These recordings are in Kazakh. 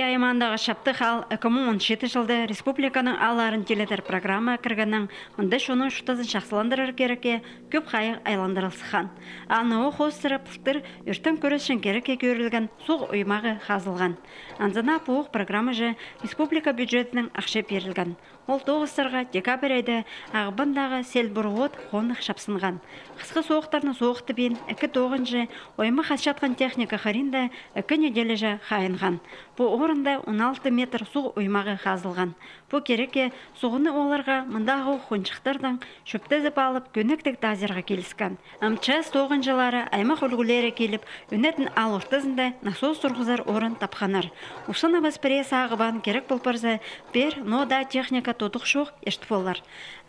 Аймандағы шапты хал 2017 жылды республиканың аларын теледер программа кіргінің мұнда шоның шутазын шақсыландырыр кереке көп қайық айландырылсыған. Аны о қостыры пұлттыр үртін көрісшін кереке көрілген соқ ұймағы қазылған. Анзана пуық программа жы республика бюджетінің ақша берілген. Ол 9-сырға декабрь айда ағыбындағы сел бұрғыт қонық шапсынған. Қысқы соғықтарны соғықты бен 2-9-жы оймы қасшатқан техника қаринда 2 неделі жы қайынған. Бұл орында 16 метр су оймағы қазылған. Бұл кереке суғыны оларға мұндағы қоншықтардан шөпті зіп алып көніктік тазерға келіскен. МЧС 9 жылары аймақ үлгілері келіп, өнетін ал ортызында насос тұрғызар орын тапқанар. Ұшына баспірес ағыбан керек болпарза бер нода техника тотық шоқ ешті болар.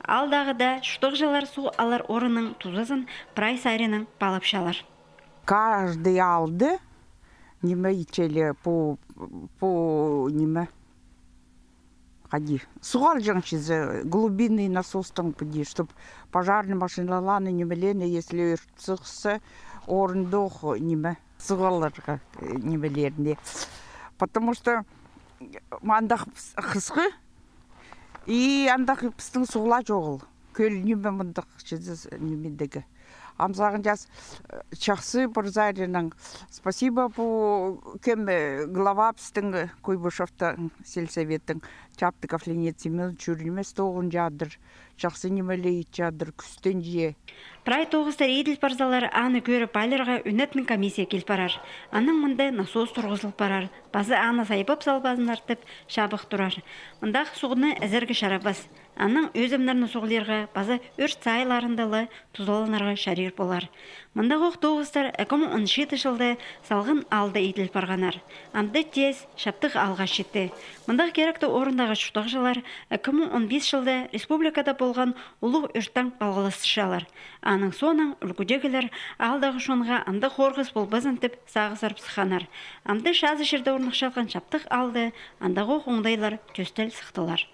Алдағы да шұтық жылар су алар орынның тузызын прайс айрының балапшалар. Каждый алды неме ичели по неме ходи. Сугал жаңчизы глубинный насостан поди, чтоб пожарные машиналаны немелені, если цықсы орындох неме сугалларға немелеріне. Потому что мандақ қысқы и андақ пістің суғла жоғыл. Көл неме мандақ чизы немедегі. Амзағын жас чақсы бұрзайрының. Спасибо по кем глава пістің Куйбышевта сельсоветтің Чаптыков Леонид Семенович жүрілмес тоғын жадыр. Чақсы немелей жадыр күстен жие. Прай тоғыстар еділ барзалар аны көрі пайларға үнетінің комиссия кел барар. Аның мұнда насос тұрғызыл барар. Базы аны сайпап салбазын артып шабық тұрар. Мұндақ суғыны әзіргі шарабас. Аның өзімдерінің соғылерға базы өрт сайларындалы тұзалынарға шарир болар. Мұндағы оқ тоғыстар 2017 жылды салғын алды еділ барғанар. Амды тез шаптық алға шетті. Мұндағы керекті орындағы шұқтақ жылар 2015 жылды республикада болған ұлы өрттің балғылысышалар. Аның соның үлгідегілер алдағы шонға амды қорғыз болбазын тіп сағызар псықанар. Амды шазы жерді орнықшалған шаптық алды, андағы оңдайлар төстел сықтылар.